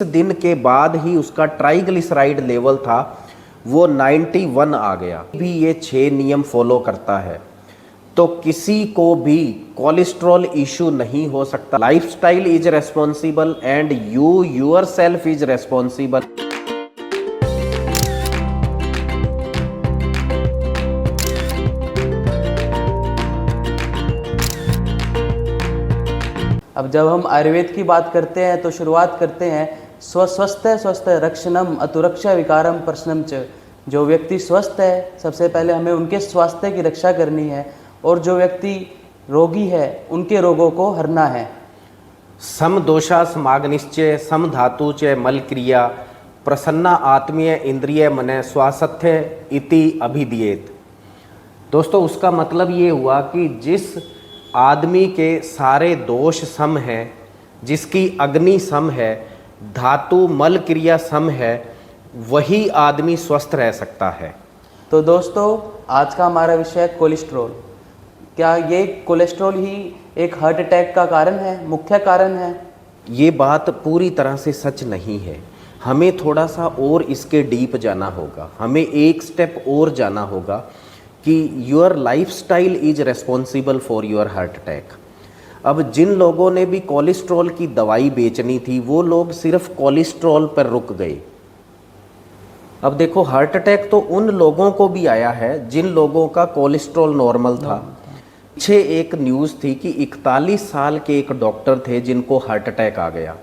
दिन के बाद ही उसका ट्राइग्लिसराइड लेवल था वो 91 आ गया। भी ये 6 नियम फॉलो करता है तो किसी को भी कोलेस्ट्रॉल इशू नहीं हो सकता। Lifestyle is responsible and you your self is responsible. अब जब हम आयुर्वेद की बात करते हैं तो शुरुआत करते हैं स्वस्थ रक्षणम अतुरक्षा विकारम प्रश्नम च। जो व्यक्ति स्वस्थ है सबसे पहले हमें उनके स्वास्थ्य की रक्षा करनी है और जो व्यक्ति रोगी है उनके रोगों को हरना है। सम दोषा समाग्निश्चय सम धातु च मल क्रिया प्रसन्ना आत्मीय इंद्रिय मन स्वास्थ्य इति अभिधीयेत। दोस्तों उसका मतलब ये हुआ कि जिस आदमी के सारे दोष सम है, जिसकी अग्नि सम है, धातु मल क्रिया सम है, वही आदमी स्वस्थ रह सकता है। तो दोस्तों आज का हमारा विषय है कोलेस्ट्रॉल। क्या ये कोलेस्ट्रॉल ही एक हार्ट अटैक का कारण है, मुख्य कारण है? ये बात पूरी तरह से सच नहीं है। हमें थोड़ा सा और इसके डीप जाना होगा, हमें एक स्टेप और जाना होगा कि your lifestyle is responsible for your heart attack. अब जिन लोगों ने भी कोलेस्ट्रॉल की दवाई बेचनी थी वो लोग सिर्फ कोलेस्ट्रॉल पर रुक गए। अब देखो हार्ट अटैक तो उन लोगों को भी आया है जिन लोगों का कोलेस्ट्रॉल नॉर्मल था। पीछे एक न्यूज़ थी कि 41 साल के एक डॉक्टर थे जिनको हार्ट अटैक आ गया।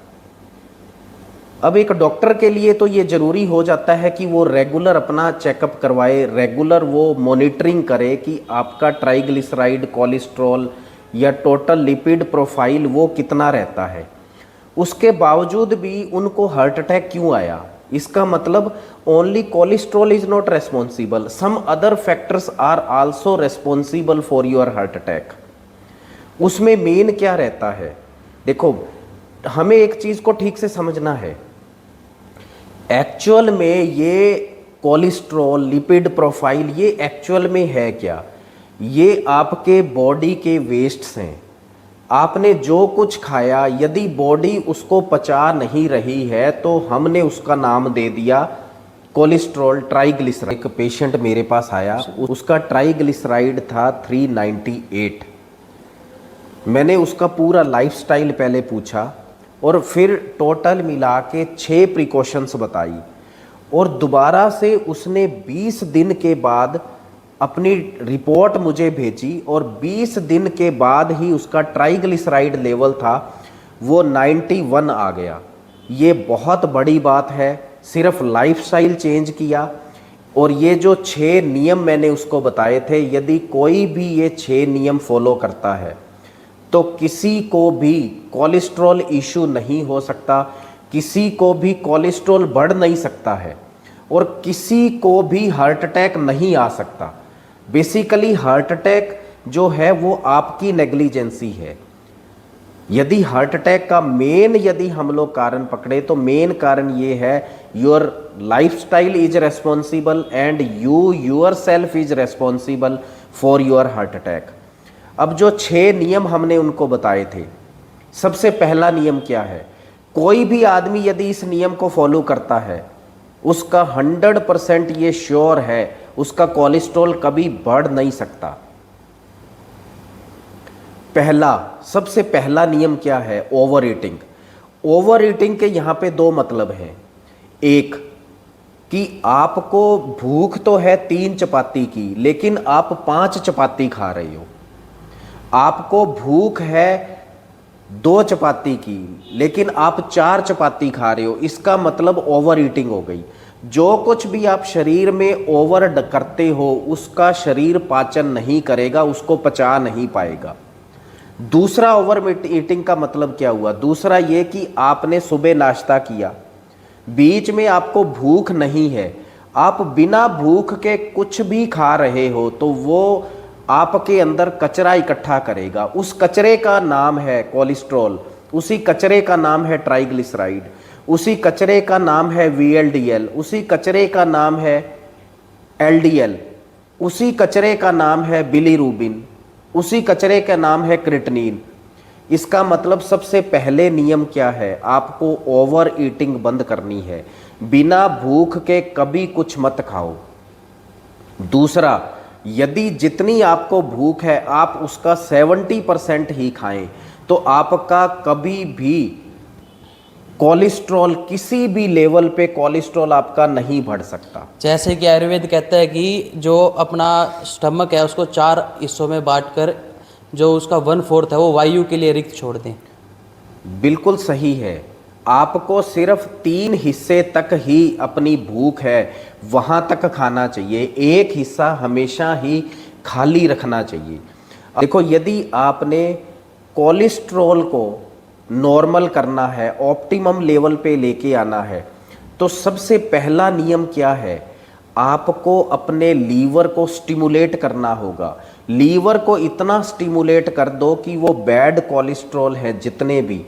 अब एक डॉक्टर के लिए तो ये ज़रूरी हो जाता है कि वो रेगुलर अपना चेकअप करवाए, रेगुलर वो मॉनिटरिंग करे कि आपका ट्राइग्लिसराइड, कोलेस्ट्रॉल या टोटल लिपिड प्रोफाइल वो कितना रहता है। उसके बावजूद भी उनको हार्ट अटैक क्यों आया? इसका मतलब only cholesterol is not responsible, some other factors are also responsible for your heart attack. उसमें मेन क्या रहता है? देखो हमें एक चीज़ को ठीक से समझना है। एक्चुअल में ये कोलेस्ट्रॉल, लिपिड प्रोफाइल ये एक्चुअल में है क्या? ये आपके बॉडी के वेस्ट्स हैं। आपने जो कुछ खाया यदि बॉडी उसको पचा नहीं रही है तो हमने उसका नाम दे दिया कोलेस्ट्रॉल, ट्राइग्लिसराइड। एक पेशेंट मेरे पास आया, उसका ट्राइग्लिसराइड था 398। मैंने उसका पूरा लाइफस्टाइल पहले पूछा और फिर टोटल मिला के 6 प्रिकॉशंस बताई और दोबारा से उसने 20 दिन के बाद अपनी रिपोर्ट मुझे भेजी और 20 दिन के बाद ही उसका ट्राइग्लिसराइड लेवल था वो 91 आ गया। ये बहुत बड़ी बात है। सिर्फ लाइफस्टाइल चेंज किया और ये जो 6 नियम मैंने उसको बताए थे, यदि कोई भी ये 6 नियम फॉलो करता है तो किसी को भी कोलेस्ट्रॉल इशू नहीं हो सकता, किसी को भी कोलेस्ट्रॉल बढ़ नहीं सकता है और किसी को भी हार्ट अटैक नहीं आ सकता। बेसिकली हार्ट अटैक जो है वो आपकी नेग्लिजेंसी है। यदि हार्ट अटैक का मेन यदि हम लोग कारण पकड़े तो मेन कारण ये है your lifestyle is responsible and you your self is responsible for your heart attack. अब जो 6 नियम हमने उनको बताए थे, सबसे पहला नियम क्या है? कोई भी आदमी यदि इस नियम को फॉलो करता है उसका 100% ये श्योर है उसका कोलेस्ट्रॉल कभी बढ़ नहीं सकता। सबसे पहला नियम क्या है? Over eating. ओवर ईटिंग के यहाँ पे 2 मतलब हैं। एक कि आपको भूख तो है 3 चपाती की लेकिन आप 5 चपाती खा रहे हो। आपको भूख है 2 चपाती की लेकिन आप 4 चपाती खा रहे हो, इसका मतलब ओवर ईटिंग हो गई। जो कुछ भी आप शरीर में ओवर करते हो उसका शरीर पाचन नहीं करेगा, उसको पचा नहीं पाएगा। दूसरा ओवर ईटिंग का मतलब क्या हुआ? दूसरा ये कि आपने सुबह नाश्ता किया, बीच में आपको भूख नहीं है, आप बिना भूख के कुछ भी खा रहे हो तो वो आपके अंदर कचरा इकट्ठा करेगा। उस कचरे का नाम है कोलेस्ट्रॉल, उसी कचरे का नाम है ट्राइग्लिसराइड, उसी कचरे का नाम है VLDL, उसी कचरे का नाम है LDL, उसी कचरे का नाम है बिलीरूबिन, उसी कचरे का नाम है क्रिएटिनिन। इसका मतलब सबसे पहले नियम क्या है, आपको ओवर ईटिंग बंद करनी है। बिना भूख के कभी कुछ मत खाओ। दूसरा, यदि जितनी आपको भूख है आप उसका 70% ही खाएं, तो आपका कभी भी कोलेस्ट्रॉल, किसी भी लेवल पे कोलेस्ट्रॉल आपका नहीं बढ़ सकता। जैसे कि आयुर्वेद कहता है कि जो अपना स्टमक है उसको 4 हिस्सों में बांटकर जो उसका 1/4 है वो वायु के लिए रिक्त छोड़ दें। बिल्कुल सही है। आपको सिर्फ 3 हिस्से तक ही अपनी भूख है वहाँ तक खाना चाहिए, एक हिस्सा हमेशा ही खाली रखना चाहिए। देखो, यदि आपने कोलेस्ट्रॉल को नॉर्मल करना है, ऑप्टिमम लेवल पे लेके आना है, तो सबसे पहला नियम क्या है, आपको अपने लीवर को स्टिमुलेट करना होगा। लीवर को इतना स्टिमुलेट कर दो कि वो बैड कोलेस्ट्रॉल है जितने भी,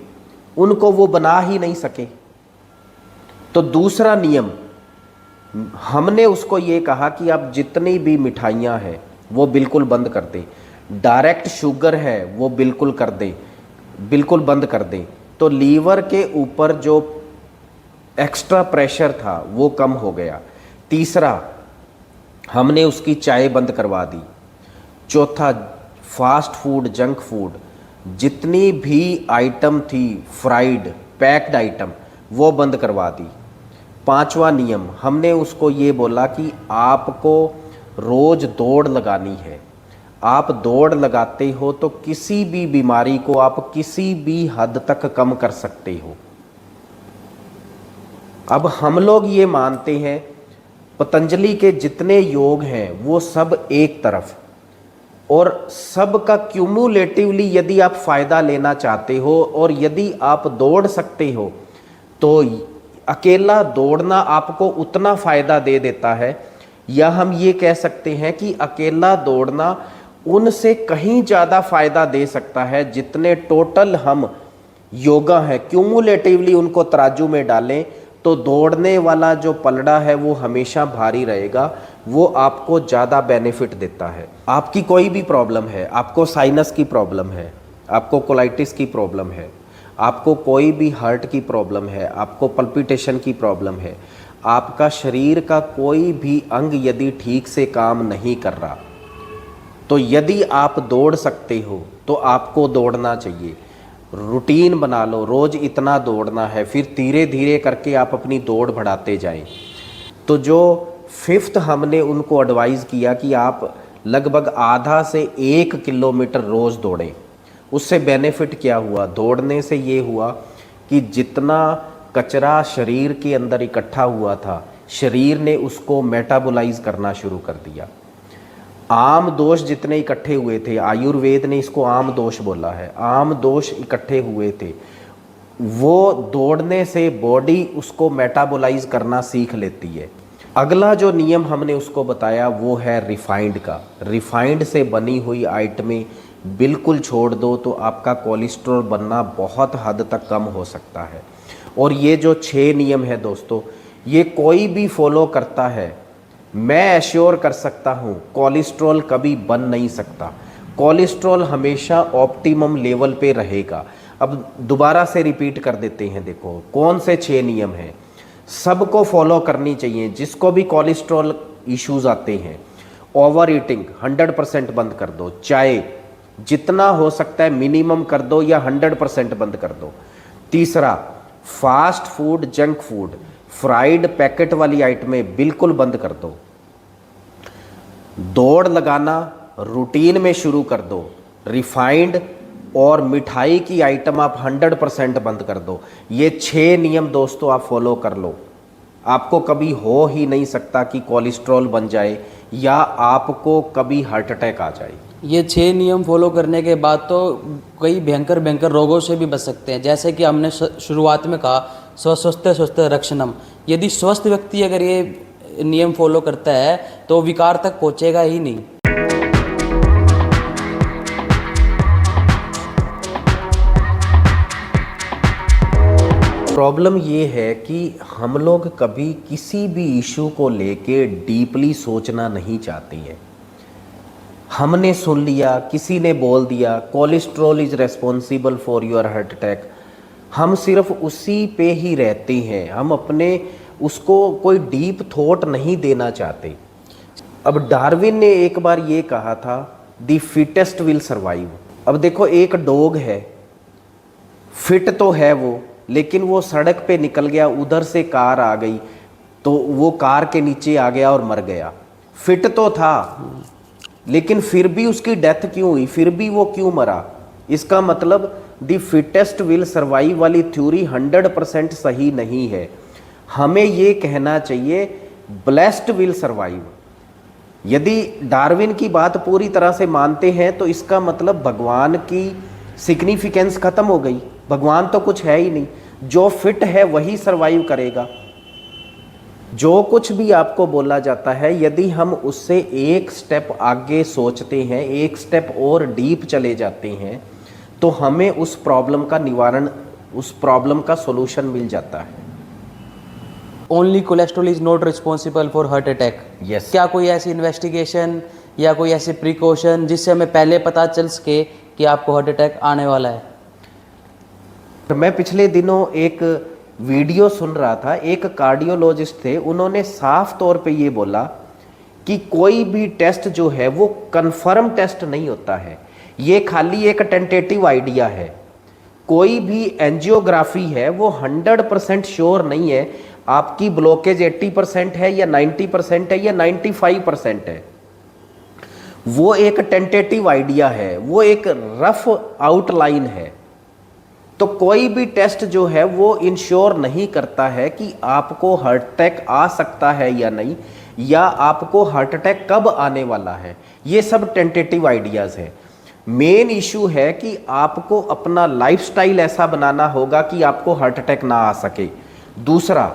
उनको वो बना ही नहीं सके। तो दूसरा नियम, हमने उसको ये कहा कि आप जितनी भी मिठाइयाँ हैं वो बिल्कुल बंद कर दें, डायरेक्ट शुगर है वो बिल्कुल कर दें, बिल्कुल बंद कर दें। तो लीवर के ऊपर जो एक्स्ट्रा प्रेशर था वो कम हो गया। तीसरा, हमने उसकी चाय बंद करवा दी। चौथा, फास्ट फूड, जंक फूड, जितनी भी आइटम थी फ्राइड पैक्ड आइटम, वो बंद करवा दी। पांचवा नियम, हमने उसको ये बोला कि आपको रोज़ दौड़ लगानी है। आप दौड़ लगाते हो तो किसी भी बीमारी को आप किसी भी हद तक कम कर सकते हो। अब हम लोग ये मानते हैं पतंजलि के जितने योग हैं वो सब एक तरफ, और सब का क्यूमुलेटिवली यदि आप फ़ायदा लेना चाहते हो और यदि आप दौड़ सकते हो तो अकेला दौड़ना आपको उतना फ़ायदा दे देता है, या हम ये कह सकते हैं कि अकेला दौड़ना उनसे कहीं ज़्यादा फ़ायदा दे सकता है जितने टोटल हम योगा है क्यूमुलेटिवली उनको तराजू में डालें तो दौड़ने वाला जो पलड़ा है वो हमेशा भारी रहेगा, वो आपको ज़्यादा बेनिफिट देता है। आपकी कोई भी प्रॉब्लम है, आपको साइनस की प्रॉब्लम है, आपको कोलाइटिस की प्रॉब्लम है, आपको कोई भी हार्ट की प्रॉब्लम है, आपको पल्पिटेशन की प्रॉब्लम है, आपका शरीर का कोई भी अंग यदि ठीक से काम नहीं कर रहा, तो यदि आप दौड़ सकते हो तो आपको दौड़ना चाहिए। रूटीन बना लो, रोज़ इतना दौड़ना है, फिर धीरे धीरे करके आप अपनी दौड़ बढ़ाते जाएं। तो जो 5th हमने उनको एडवाइज़ किया कि आप लगभग आधा से 1 किलोमीटर रोज़ दौड़ें। उससे बेनिफिट क्या हुआ, दौड़ने से ये हुआ कि जितना कचरा शरीर के अंदर इकट्ठा हुआ था, शरीर ने उसको मेटाबोलाइज करना शुरू कर दिया। आम दोष जितने इकट्ठे हुए थे, आयुर्वेद ने इसको आम दोष बोला है, आम दोष इकट्ठे हुए थे, वो दौड़ने से बॉडी उसको मेटाबोलाइज करना सीख लेती है। अगला जो नियम हमने उसको बताया वो है रिफाइंड का। रिफाइंड से बनी हुई आइटमें बिल्कुल छोड़ दो तो आपका कोलेस्ट्रॉल बनना बहुत हद तक कम हो सकता है। और ये जो 6 नियम है दोस्तों, ये कोई भी फॉलो करता है, मैं एश्योर कर सकता हूँ कोलेस्ट्रॉल कभी बन नहीं सकता। कोलेस्ट्रॉल हमेशा ऑप्टिमम लेवल पे रहेगा। अब दोबारा से रिपीट कर देते हैं, देखो कौन से 6 नियम हैं, सबको फॉलो करनी चाहिए। जिसको भी कोलेस्ट्रॉल इश्यूज आते हैं, ओवर ईटिंग 100% बंद कर दो, चाय जितना हो सकता है मिनिमम कर दो या 100% बंद कर दो। तीसरा, fast food, junk food, fried packet वाली आइटमें बिल्कुल बंद कर दो। दौड़ लगाना रूटीन में शुरू कर दो। रिफाइंड और मिठाई की आइटम आप 100% बंद कर दो। ये 6 नियम दोस्तों आप फॉलो कर लो, आपको कभी हो ही नहीं सकता कि कोलेस्ट्रॉल बन जाए या आपको कभी हार्ट अटैक आ जाए। ये 6 नियम फॉलो करने के बाद तो कई भयंकर भयंकर रोगों से भी बच सकते हैं। जैसे कि हमने शुरुआत में कहा, स्वस्थ स्वस्थ रक्षणम। यदि स्वस्थ व्यक्ति अगर ये नियम फॉलो करता है तो विकार तक पहुंचेगा ही नहीं। प्रॉब्लम ये है कि हम लोग कभी किसी भी इशू को लेके डीपली सोचना नहीं चाहते हैं। हमने सुन लिया, किसी ने बोल दिया cholesterol is responsible for your heart attack, हम सिर्फ उसी पे ही रहते हैं, हम अपने उसको कोई डीप थॉट नहीं देना चाहते। अब डार्विन ने एक बार ये कहा था द फिटेस्ट विल सर्वाइव। अब देखो एक डॉग है, फिट तो है वो, लेकिन वो सड़क पे निकल गया, उधर से कार आ गई तो वो कार के नीचे आ गया और मर गया। फिट तो था लेकिन फिर भी उसकी डेथ क्यों हुई, फिर भी वो क्यों मरा? इसका मतलब द फिटेस्ट विल सर्वाइव वाली थ्योरी 100% सही नहीं है। हमें ये कहना चाहिए ब्लेस्ड विल सर्वाइव। यदि डार्विन की बात पूरी तरह से मानते हैं तो इसका मतलब भगवान की सिग्निफिकेंस खत्म हो गई, भगवान तो कुछ है ही नहीं, जो फिट है वही सर्वाइव करेगा। जो कुछ भी आपको बोला जाता है, यदि हम उससे एक स्टेप आगे सोचते हैं, एक स्टेप और डीप चले जाते हैं, तो हमें उस प्रॉब्लम का निवारण, उस प्रॉब्लम का सॉल्यूशन मिल जाता है। Only cholesterol is not responsible for heart attack. Yes. क्या कोई ऐसी इन्वेस्टिगेशन या कोई ऐसी प्रिकॉशन जिससे हमें पहले पता चल सके कि आपको हार्ट अटैक आने वाला है? मैं पिछले दिनों एक वीडियो सुन रहा था, एक कार्डियोलॉजिस्ट थे, उन्होंने साफ तौर पे ये बोला कि कोई भी टेस्ट जो है वो कंफर्म टेस्ट नहीं होता है, ये खाली एक टेंटेटिव आइडिया है। कोई भी एंजियोग्राफी है वो 100% श्योर नहीं है आपकी ब्लॉकेज 80% है या 90% है या 95% है। वो एक टेंटेटिव आइडिया है, वो एक रफ आउटलाइन है। तो कोई भी टेस्ट जो है वो इंश्योर नहीं करता है कि आपको हार्ट अटैक आ सकता है या नहीं, या आपको हार्ट अटैक कब आने वाला है। ये सब टेंटेटिव आइडियाज़ है। मेन इशू है कि आपको अपना लाइफस्टाइल ऐसा बनाना होगा कि आपको हार्ट अटैक ना आ सके। दूसरा,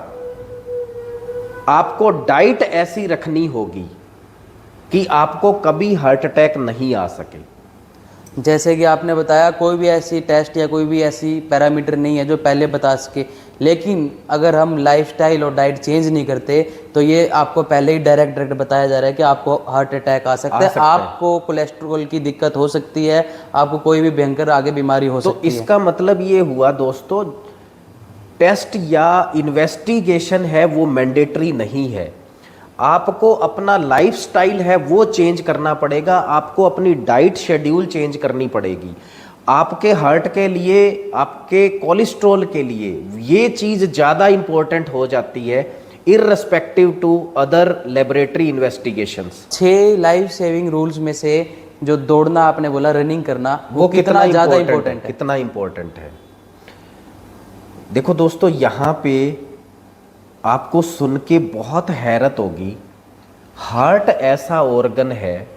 आपको डाइट ऐसी रखनी होगी कि आपको कभी हार्ट अटैक नहीं आ सके। जैसे कि आपने बताया, कोई भी ऐसी टेस्ट या कोई भी ऐसी पैरामीटर नहीं है जो पहले बता सके, लेकिन अगर हम लाइफस्टाइल और डाइट चेंज नहीं करते तो ये आपको पहले ही डायरेक्ट बताया जा रहा है कि आपको हार्ट अटैक आ सकता है, आपको कोलेस्ट्रॉल की दिक्कत हो सकती है, आपको कोई भी भयंकर आगे बीमारी हो सकती है। तो इसका मतलब ये हुआ दोस्तों, टेस्ट या इन्वेस्टिगेशन है वो मैंडेटरी नहीं है। आपको अपना लाइफस्टाइल है वो चेंज करना पड़ेगा, आपको अपनी डाइट शेड्यूल चेंज करनी पड़ेगी। आपके हार्ट के लिए, आपके कोलेस्ट्रॉल के लिए ये चीज़ ज़्यादा इम्पोर्टेंट हो जाती है irrespective to other laboratory investigations. 6 life saving rules में से जो दौड़ना आपने बोला, रनिंग करना, वो कितना ज़्यादा इम्पोर्टेंट है? कितना इम्पोर्टेंट है। देखो दोस्तों, यहाँ पे आपको सुन के बहुत हैरत होगी। हार्ट ऐसा ऑर्गन है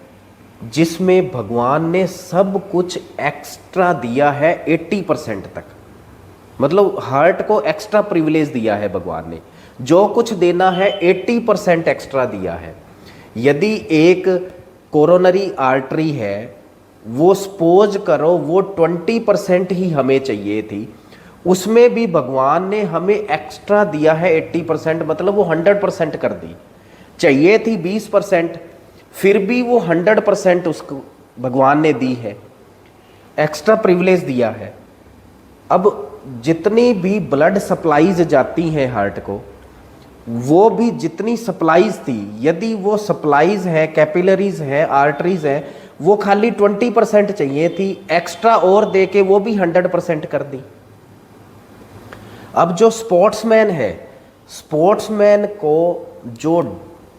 जिसमें भगवान ने सब कुछ एक्स्ट्रा दिया है 80% तक। मतलब हार्ट को एक्स्ट्रा प्रिविलेज दिया है भगवान ने, जो कुछ देना है 80% एक्स्ट्रा दिया है। यदि एक कोरोनरी आर्टरी है, वो सपोज करो वो 20% ही हमें चाहिए थी, उसमें भी भगवान ने हमें एक्स्ट्रा दिया है 80%, मतलब वो 100% कर दी। चाहिए थी 20%, फिर भी वो 100% उसको भगवान ने दी है, एक्स्ट्रा प्रिविलेज दिया है। अब जितनी भी ब्लड सप्लाईज जाती हैं हार्ट को, वो भी जितनी सप्लाईज थी, यदि वो सप्लाईज है, कैपिलरीज है, आर्टरीज है, वो खाली 20% चाहिए थी, एक्स्ट्रा और दे के वो भी 100% कर दी। अब जो स्पोर्ट्समैन है, स्पोर्ट्समैन को जो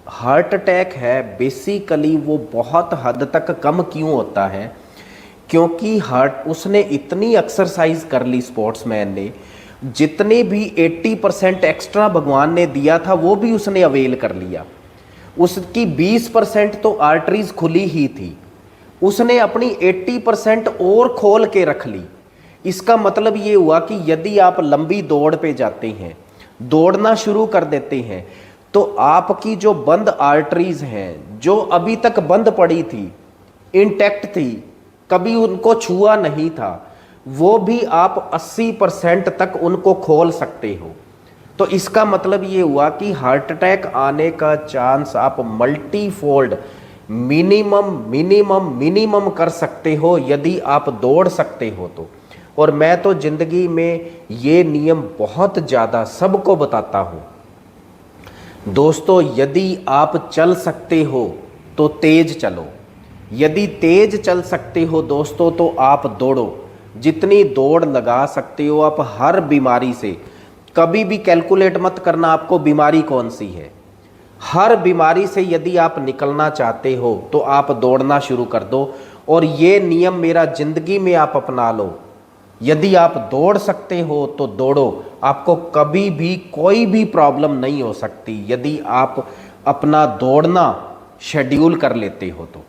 हार्ट अटैक है बेसिकली वो बहुत हद तक कम क्यों होता है? क्योंकि हार्ट, उसने इतनी एक्सरसाइज कर ली स्पोर्ट्समैन ने, जितने भी 80% एक्स्ट्रा भगवान ने दिया था वो भी उसने अवेल कर लिया। उसकी 20% तो आर्टरीज खुली ही थी, उसने अपनी 80% और खोल के रख ली। इसका मतलब ये हुआ कि यदि आप लंबी दौड़ पे जाते हैं, दौड़ना शुरू कर देते हैं, तो आपकी जो बंद आर्टरीज हैं, जो अभी तक बंद पड़ी थी, इंटैक्ट थी, कभी उनको छुआ नहीं था, वो भी आप 80% तक उनको खोल सकते हो। तो इसका मतलब ये हुआ कि हार्ट अटैक आने का चांस आप मल्टीफोल्ड मिनिमम मिनिमम मिनिमम कर सकते हो यदि आप दौड़ सकते हो तो। और मैं तो जिंदगी में ये नियम बहुत ज़्यादा सबको बताता हूँ। दोस्तों, यदि आप चल सकते हो तो तेज चलो, यदि तेज चल सकते हो दोस्तों तो आप दौड़ो। जितनी दौड़ लगा सकते हो आप हर बीमारी से। कभी भी कैलकुलेट मत करना आपको बीमारी कौन सी है। हर बीमारी से यदि आप निकलना चाहते हो तो आप दौड़ना शुरू कर दो। और ये नियम मेरा जिंदगी में आप अपना लो। यदि आप दौड़ सकते हो तो दौड़ो, आपको कभी भी कोई भी प्रॉब्लम नहीं हो सकती यदि आप अपना दौड़ना शेड्यूल कर लेते हो तो।